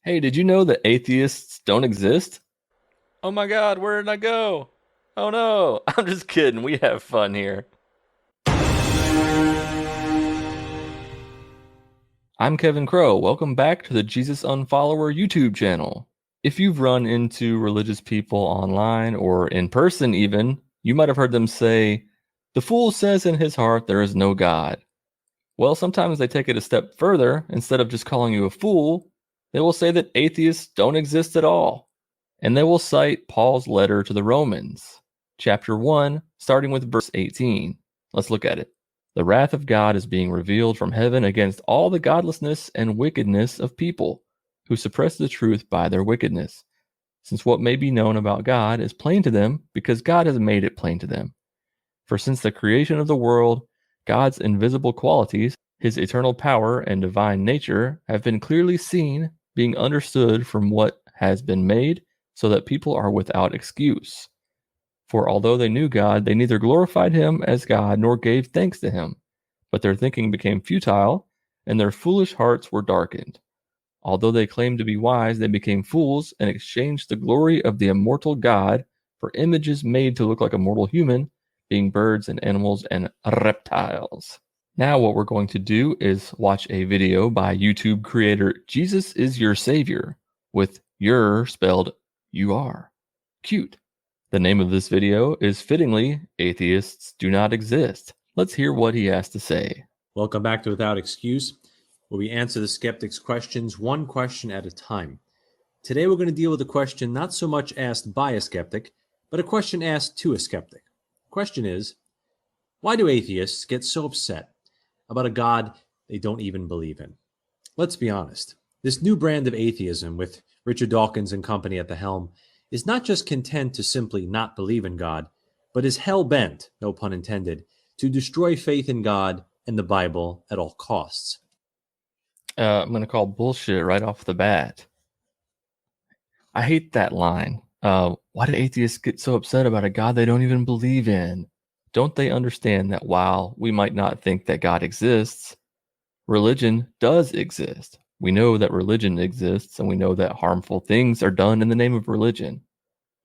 Hey, did you know that atheists don't exist? Oh my God, where did I go? Oh no, I'm just kidding. We have fun here. I'm Kevin Crow. Welcome back to the Jesus Unfollower YouTube channel. If you've run into religious people online or in person even, you might have heard them say, "The fool says in his heart there is no God." Well, sometimes they take it a step further. Instead of just calling you a fool, they will say that atheists don't exist at all. And they will cite Paul's letter to the Romans, chapter 1, starting with verse 18. Let's look at it. The wrath of God is being revealed from heaven against all the godlessness and wickedness of people who suppress the truth by their wickedness, since what may be known about God is plain to them because God has made it plain to them. For since the creation of the world, God's invisible qualities, his eternal power and divine nature, have been clearly seen, being understood from what has been made, so that people are without excuse. For although they knew God, they neither glorified him as God nor gave thanks to him. But their thinking became futile, and their foolish hearts were darkened. Although they claimed to be wise, they became fools and exchanged the glory of the immortal God for images made to look like a mortal human, being birds and animals and reptiles. Now, what we're going to do is watch a video by YouTube creator Jesus is Your Savior, with your spelled UR. Cute. The name of this video is fittingly Atheists Do Not Exist. Let's hear what he has to say. Welcome back to Without Excuse, where we answer the skeptic's questions one question at a time. Today we're going to deal with a question not so much asked by a skeptic, but a question asked to a skeptic. The question is, why do atheists get so upset about a God they don't even believe in? Let's be honest. This new brand of atheism, with Richard Dawkins and company at the helm, is not just content to simply not believe in God, but is hell-bent, no pun intended, to destroy faith in God and the Bible at all costs. I'm going to call bullshit right off the bat. I hate that line. Why do atheists get so upset about a God they don't even believe in? Don't they understand that while we might not think that God exists, religion does exist? We know that religion exists, and we know that harmful things are done in the name of religion.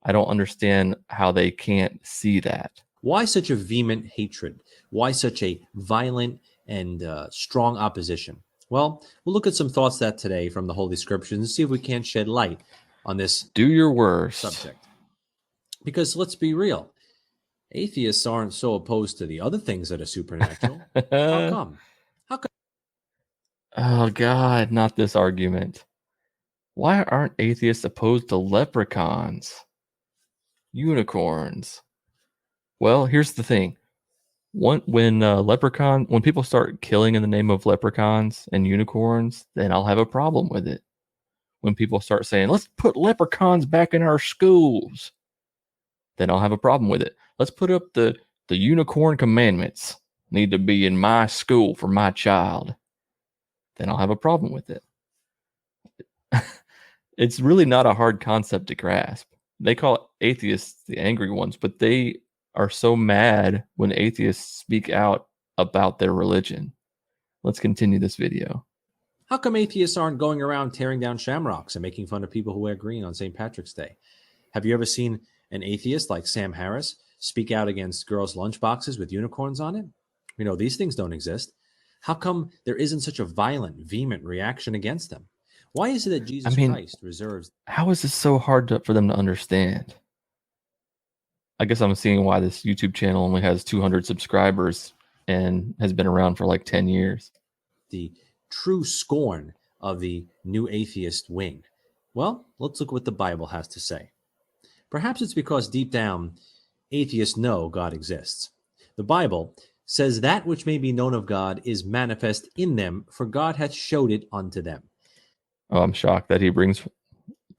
I don't understand how they can't see that. Why such a vehement hatred? Why such a violent and strong opposition? Well, we'll look at some thoughts that today from the Holy Scriptures and see if we can't shed light on this Do your worst. subject. Because let's be real, atheists aren't so opposed to the other things that are supernatural. How come? How come? Oh, God, not this argument. Why aren't atheists opposed to leprechauns? Unicorns? Well, here's the thing. When people start killing in the name of leprechauns and unicorns, then I'll have a problem with it. When people start saying, let's put leprechauns back in our schools, then I'll have a problem with it. Let's put up the unicorn commandments need to be in my school for my child. Then I'll have a problem with it. It's really not a hard concept to grasp. They call atheists the angry ones, but they are so mad when atheists speak out about their religion. Let's continue this video. How come atheists aren't going around tearing down shamrocks and making fun of people who wear green on St. Patrick's Day? Have you ever seen an atheist like Sam Harris speak out against girls' lunchboxes with unicorns on it? We know these things don't exist. How come there isn't such a violent, vehement reaction against them? Why is it that Jesus Christ reserves? How is this so hard for them to understand? I guess I'm seeing why this YouTube channel only has 200 subscribers and has been around for like 10 years. The true scorn of the new atheist wing? Well, let's look what the Bible has to say. Perhaps it's because deep down, atheists know God exists. The Bible says that which may be known of God is manifest in them, for God hath showed it unto them. Oh, I'm shocked that he brings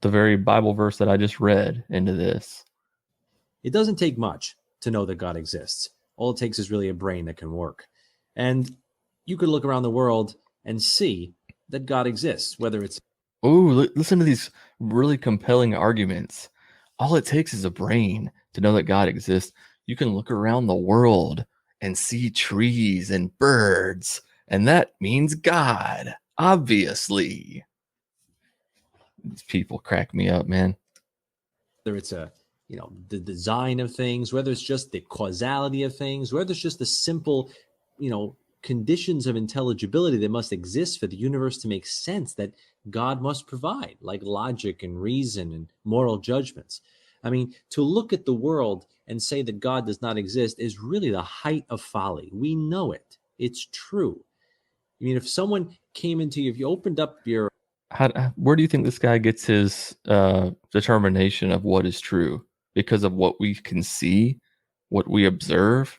the very Bible verse that I just read into this. It doesn't take much to know that God exists. All it takes is really a brain that can work. And you could look around the world and see that God exists, whether it's... Ooh, listen to these really compelling arguments. All it takes is a brain to know that God exists. You can look around the world and see trees and birds, and that means God, obviously. These people crack me up, man. Whether it's the design of things, whether it's just the causality of things, whether it's just the simple, conditions of intelligibility that must exist for the universe to make sense, that God must provide, like logic and reason and moral judgments. I mean, to look at the world and say that God does not exist is really the height of folly. We know it. It's true. I mean, if someone came into you, if you opened up your... Where do you think this guy gets his determination of what is true? Because of what we can see, what we observe?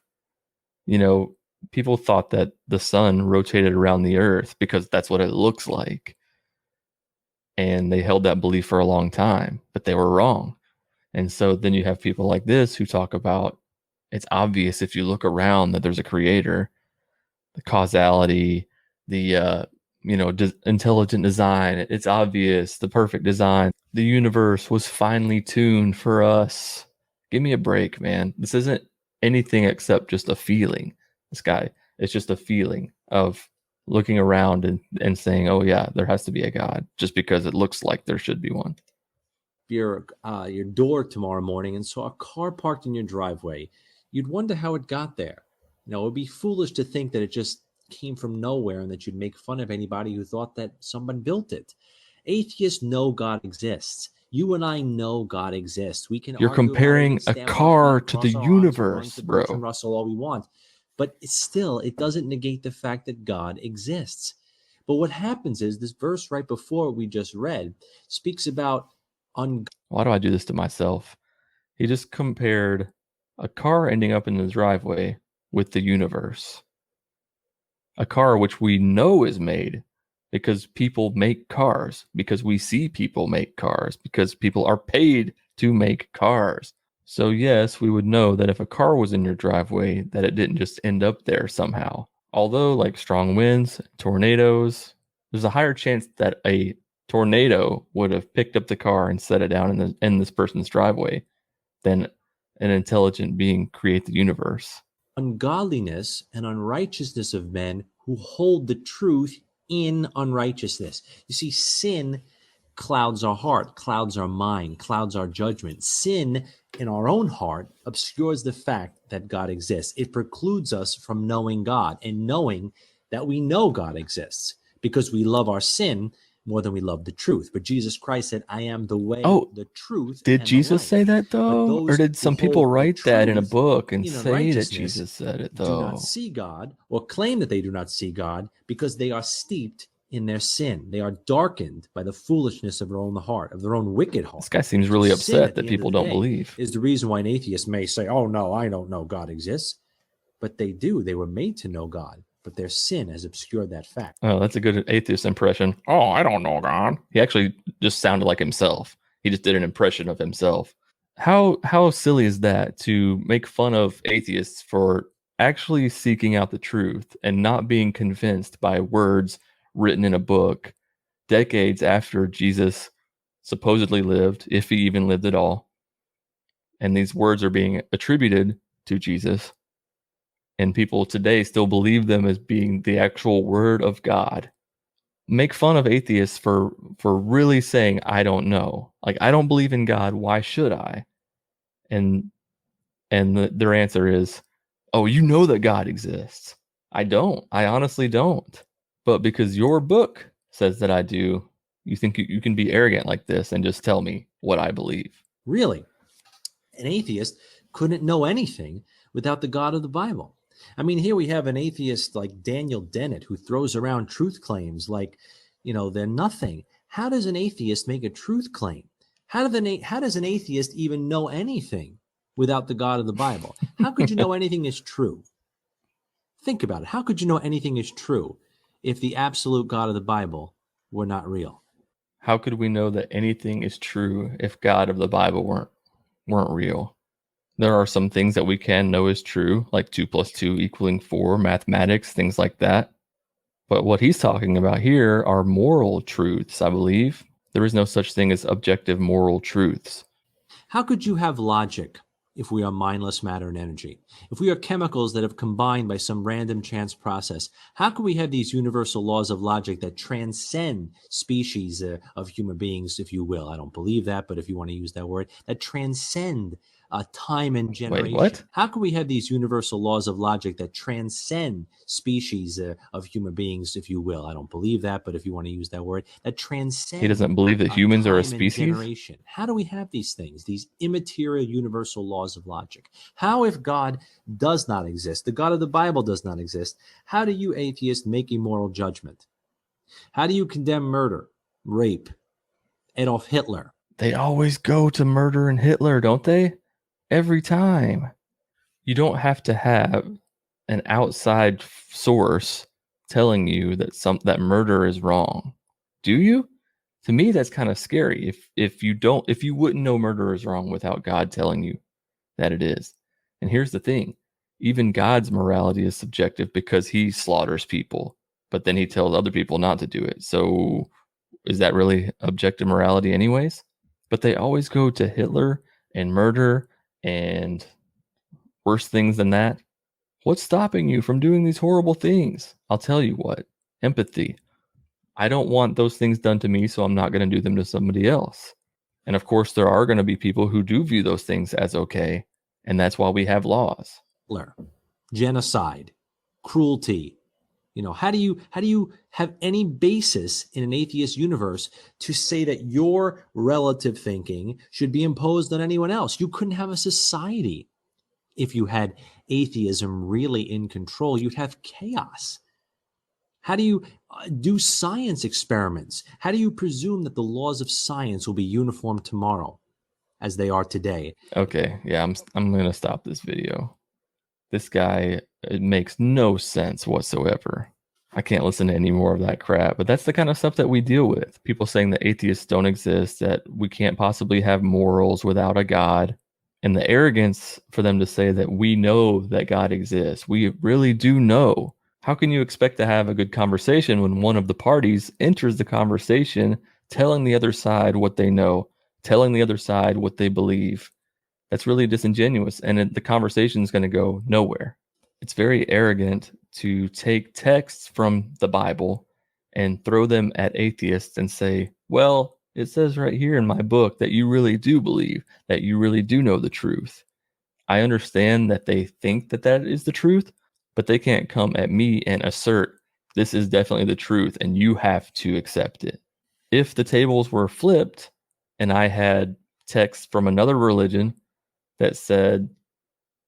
People thought that the sun rotated around the earth because that's what it looks like. And they held that belief for a long time, but they were wrong. And so then you have people like this who talk about it's obvious if you look around that there's a creator, the causality, the intelligent design. It's obvious, the perfect design. The universe was finely tuned for us. Give me a break, man. This isn't anything except just a feeling. This guy, it's just a feeling of looking around and saying, oh yeah, there has to be a God, just because it looks like there should be one. Your door tomorrow morning and saw a car parked in your driveway, you'd wonder how it got there. It would be foolish to think that it just came from nowhere and that you'd make fun of anybody who thought that someone built it. Atheists know God exists. You and I know God exists. You're comparing a car to the universe, bro. Bertrand Russell all we want, but it doesn't negate the fact that God exists. But what happens is this verse right before we just read speaks about why do I do this to myself? He just compared a car ending up in the driveway with the universe. A car which we know is made because people make cars, because we see people make cars, because people are paid to make cars. So yes, we would know that if a car was in your driveway, that it didn't just end up there somehow. Although, like strong winds, tornadoes, there's a higher chance that a tornado would have picked up the car and set it down in this person's driveway than an intelligent being create the universe. Ungodliness and unrighteousness of men who hold the truth in unrighteousness. You see, sin clouds our heart, clouds our mind, clouds our judgment. Sin in our own heart obscures the fact that God exists. It precludes us from knowing God and knowing that we know God exists because we love our sin more than we love the truth. But Jesus Christ said, I am the way, the truth. Did Jesus say that though? Or did some people write that in a book and say that Jesus said it though? Do not see God or claim that they do not see God because they are steeped in their sin. They are darkened by the foolishness of their own heart, of their own wicked heart. This guy seems really upset that people don't believe. Is the reason why an atheist may say, oh no, I don't know God exists. But they do. They were made to know God. But their sin has obscured that fact. Oh, that's a good atheist impression. Oh, I don't know God. He actually just sounded like himself. He just did an impression of himself. How silly is that to make fun of atheists for actually seeking out the truth and not being convinced by words written in a book decades after Jesus supposedly lived, if he even lived at all. And these words are being attributed to Jesus. And people today still believe them as being the actual word of God. Make fun of atheists for really saying, I don't know. Like, I don't believe in God. Why should I? And their answer is, oh, you know that God exists. I don't. I honestly don't. But because your book says that I do, you think you can be arrogant like this and just tell me what I believe. Really? An atheist couldn't know anything without the God of the Bible. I mean, here we have an atheist like Daniel Dennett who throws around truth claims like, they're nothing. How does an atheist make a truth claim? How does an atheist even know anything without the God of the Bible? How could you know anything is true? Think about it. How could you know anything is true if the absolute God of the Bible were not real? How could we know that anything is true if God of the Bible weren't real? There are some things that we can know is true, like 2 + 2 = 4, mathematics, things like that. But what he's talking about here are moral truths, I believe. There is no such thing as objective moral truths. How could you have logic if we are mindless matter and energy? If we are chemicals that have combined by some random chance process, how can we have these universal laws of logic that transcend species of human beings, if you will? I don't believe that, but if you want to use that word, that transcend time and generation. Wait, what? How can we have these universal laws of logic that transcend species of human beings, if you will? I don't believe that, but if you want to use that word, that transcend. He doesn't believe that humans are a time and species? generation. How do we have these things, these immaterial universal laws of logic? How, if God does not exist, the God of the Bible does not exist, how do you atheists make a moral judgment? How do you condemn murder, rape, Adolf Hitler? They always go to murder and Hitler, don't they? Every time. You don't have to have an outside source telling you that murder is wrong. Do you? To me, that's kind of scary. If you wouldn't know murder is wrong without God telling you that it is. And here's the thing. Even God's morality is subjective because he slaughters people, but then he tells other people not to do it. So is that really objective morality anyways? But they always go to Hitler and murder and worse things than that. What's stopping you from doing these horrible things? I'll tell you what. Empathy. I don't want those things done to me, so I'm not going to do them to somebody else. And of course, there are going to be people who do view those things as okay, and that's why we have laws. Genocide, cruelty. How do you have any basis in an atheist universe to say that your relative thinking should be imposed on anyone else? You couldn't have a society if you had atheism really in control. You'd have chaos. How do you do science experiments? How do you presume that the laws of science will be uniform tomorrow as they are today? Okay, yeah, I'm going to stop this video. This guy, it makes no sense whatsoever. I can't listen to any more of that crap, but that's the kind of stuff that we deal with. People saying that atheists don't exist, that we can't possibly have morals without a God, and the arrogance for them to say that we know that God exists. We really do know. How can you expect to have a good conversation when one of the parties enters the conversation telling the other side what they know, telling the other side what they believe? That's really disingenuous, and the conversation is going to go nowhere. It's very arrogant to take texts from the Bible and throw them at atheists and say, well, it says right here in my book that you really do believe, that you really do know the truth. I understand that they think that that is the truth, but they can't come at me and assert this is definitely the truth and you have to accept it. If the tables were flipped and I had texts from another religion that said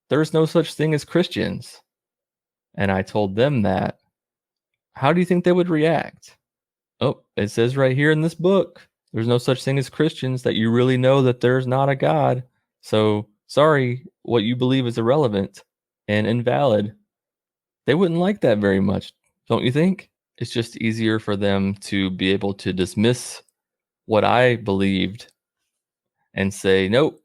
there's no such thing as Christians, and I told them that, how do you think they would react? Oh, it says right here in this book, there's no such thing as Christians, that you really know that there's not a God. So sorry, what you believe is irrelevant and invalid. They wouldn't like that very much, don't you think? It's just easier for them to be able to dismiss what I believed and say, nope,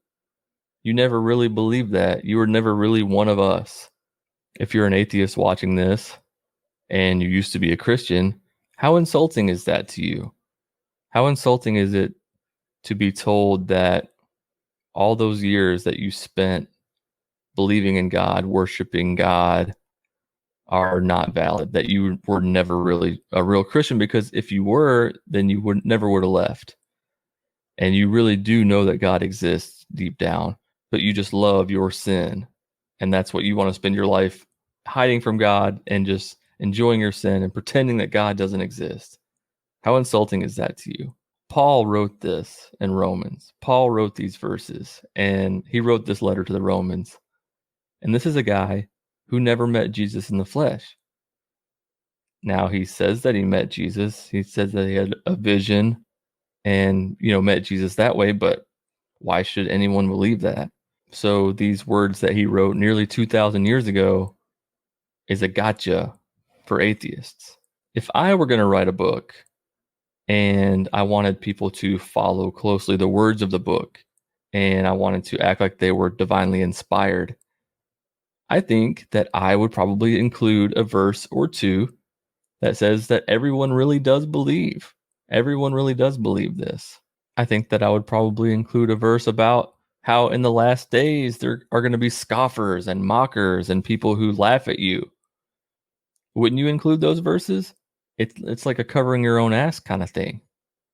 you never really believed that. You were never really one of us. If you're an atheist watching this and you used to be a Christian, how insulting is that to you? How insulting is it to be told that all those years that you spent believing in God, worshiping God, are not valid, that you were never really a real Christian? Because if you were, then you never would have left. And you really do know that God exists deep down, but you just love your sin. And that's what you want to spend your life hiding from God and just enjoying your sin and pretending that God doesn't exist. How insulting is that to you? Paul wrote this in Romans. Paul wrote these verses, and he wrote this letter to the Romans. And this is a guy who never met Jesus in the flesh. Now, he says that he met Jesus. He says that he had a vision and, met Jesus that way, but why should anyone believe that? So these words that he wrote nearly 2,000 years ago is a gotcha for atheists. If I were going to write a book and I wanted people to follow closely the words of the book and I wanted to act like they were divinely inspired, I think that I would probably include a verse or two that says that everyone really does believe. Everyone really does believe this. I think that I would probably include a verse about how in the last days there are going to be scoffers and mockers and people who laugh at you. Wouldn't you include those verses? It's like a covering your own ass kind of thing.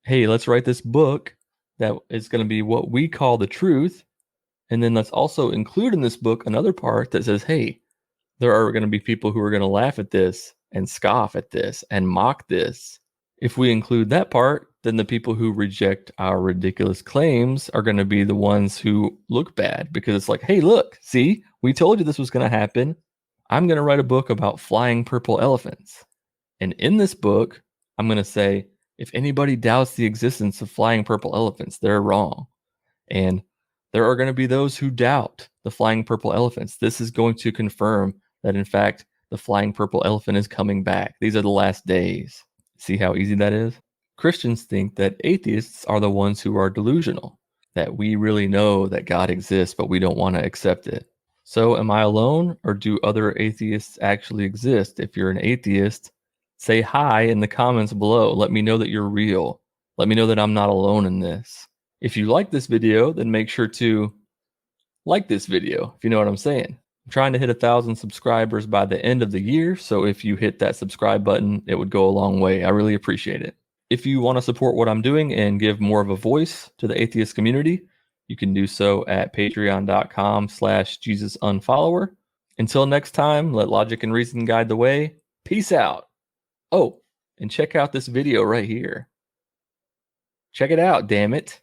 Hey, let's write this book that is going to be what we call the truth. And then let's also include in this book another part that says, hey, there are going to be people who are going to laugh at this and scoff at this and mock this. If we include that part, then the people who reject our ridiculous claims are going to be the ones who look bad, because it's like, hey, look, see, we told you this was going to happen. I'm going to write a book about flying purple elephants. And in this book, I'm going to say, if anybody doubts the existence of flying purple elephants, they're wrong. And there are going to be those who doubt the flying purple elephants. This is going to confirm that, in fact, the flying purple elephant is coming back. These are the last days. See how easy that is? Christians think that atheists are the ones who are delusional, that we really know that God exists, but we don't want to accept it. So am I alone, or do other atheists actually exist? If you're an atheist, say hi in the comments below. Let me know that you're real. Let me know that I'm not alone in this. If you like this video, then make sure to like this video, if you know what I'm saying. I'm trying to hit 1,000 subscribers by the end of the year, so if you hit that subscribe button, it would go a long way. I really appreciate it. If you want to support what I'm doing and give more of a voice to the atheist community, you can do so at patreon.com/JesusUnfollower. Until next time, let logic and reason guide the way. Peace out. Oh, and check out this video right here. Check it out, damn it.